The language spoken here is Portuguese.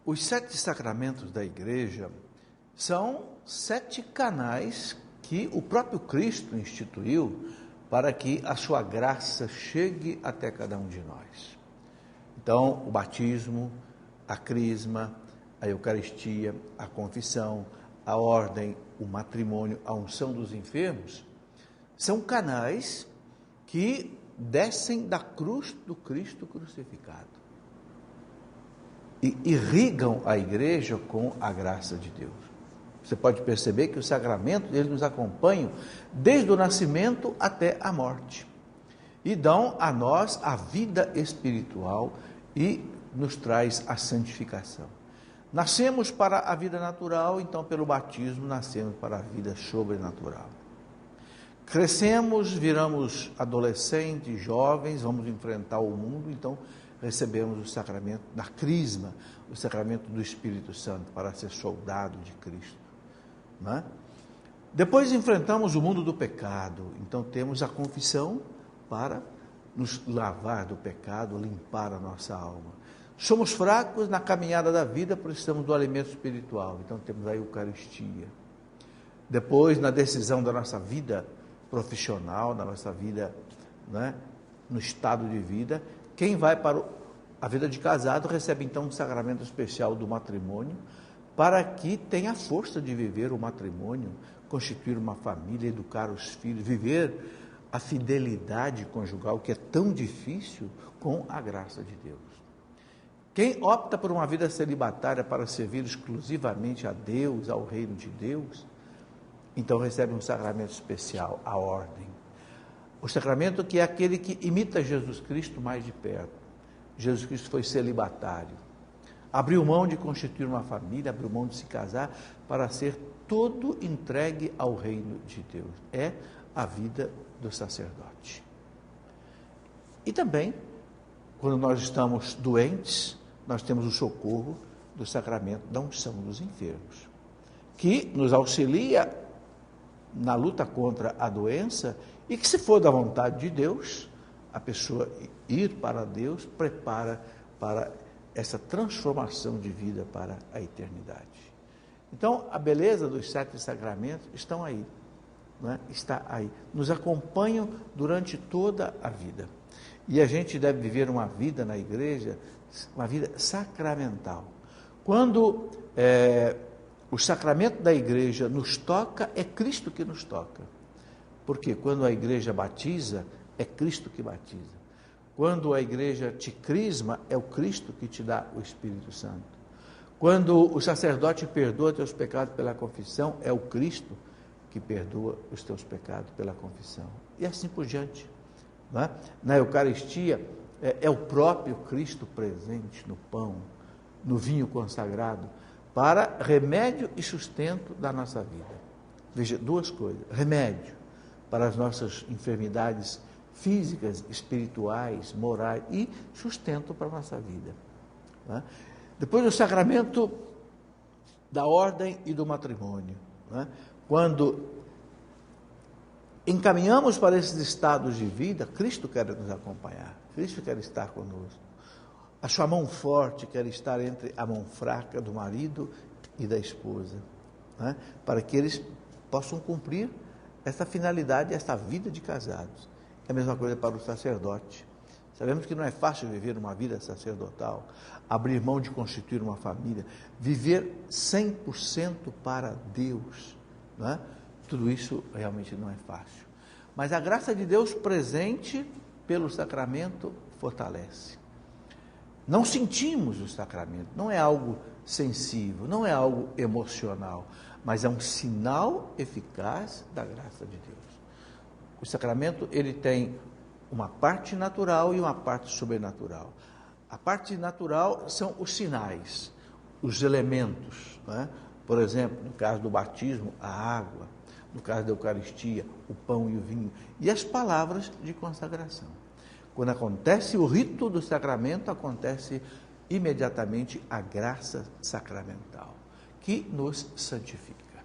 Os 7 sacramentos da Igreja são 7 canais que o próprio Cristo instituiu para que a sua graça chegue até cada um de nós. Então, o batismo, a crisma, a Eucaristia, a confissão, a ordem, o matrimônio, a unção dos enfermos, são canais que descem da cruz do Cristo crucificado e irrigam a igreja com a graça de Deus. Você pode perceber que os sacramentos, eles nos acompanham desde o nascimento até a morte e dão a nós a vida espiritual e nos traz a santificação. Nascemos para a vida natural, então pelo batismo nascemos para a vida sobrenatural. Crescemos, viramos adolescentes, jovens, vamos enfrentar o mundo, então recebemos o sacramento da crisma, o sacramento do Espírito Santo, para ser soldado de Cristo. Não é? Depois enfrentamos o mundo do pecado, então temos a confissão para nos lavar do pecado, limpar a nossa alma. Somos fracos na caminhada da vida, precisamos do alimento espiritual, então temos a Eucaristia. Depois, na decisão da nossa vida profissional, da nossa vida, né, no estado de vida, quem vai para a vida de casado recebe então um sacramento especial do matrimônio, para que tenha força de viver o matrimônio, constituir uma família, educar os filhos, viver a fidelidade conjugal, que é tão difícil, com a graça de Deus. Quem opta por uma vida celibatária para servir exclusivamente a Deus, ao reino de Deus, então recebe um sacramento especial, a ordem. O sacramento que é aquele que imita Jesus Cristo mais de perto. Jesus Cristo foi celibatário. Abriu mão de constituir uma família, abriu mão de se casar para ser todo entregue ao reino de Deus. É a vida do sacerdote. E também, quando nós estamos doentes, nós temos o socorro do sacramento da unção dos enfermos, que nos auxilia na luta contra a doença e que, se for da vontade de Deus, a pessoa ir para Deus prepara para essa transformação de vida para a eternidade. Então, a beleza dos 7 sacramentos estão aí, né? Está aí, nos acompanham durante toda a vida. E a gente deve viver uma vida na igreja, uma vida sacramental. Quando o sacramento da igreja nos toca, é Cristo que nos toca. Porque quando a igreja batiza, é Cristo que batiza. Quando a igreja te crisma, é o Cristo que te dá o Espírito Santo. Quando o sacerdote perdoa teus pecados pela confissão, é o Cristo que perdoa os teus pecados pela confissão. E assim por diante. Né? Na Eucaristia, é o próprio Cristo presente no pão, no vinho consagrado, para remédio e sustento da nossa vida. Veja, 2 coisas. Remédio para as nossas enfermidades físicas, espirituais, morais, e sustento para a nossa vida. Né? Depois o sacramento da ordem e do matrimônio. Né? Quando encaminhamos para esses estados de vida, Cristo quer nos acompanhar, Cristo quer estar conosco. A sua mão forte quer estar entre a mão fraca do marido e da esposa, né? Para que eles possam cumprir essa finalidade, essa vida de casados. É a mesma coisa para o sacerdote. Sabemos que não é fácil viver uma vida sacerdotal, abrir mão de constituir uma família, viver 100% para Deus, né? Tudo isso realmente não é fácil. Mas a graça de Deus presente pelo sacramento fortalece. Não sentimos o sacramento, não é algo sensível, não é algo emocional, mas é um sinal eficaz da graça de Deus. O sacramento, ele tem uma parte natural e uma parte sobrenatural. A parte natural são os sinais, os elementos, né? Por exemplo, no caso do batismo, a água, no caso da Eucaristia, o pão e o vinho, e as palavras de consagração. Quando acontece o rito do sacramento, acontece imediatamente a graça sacramental, que nos santifica.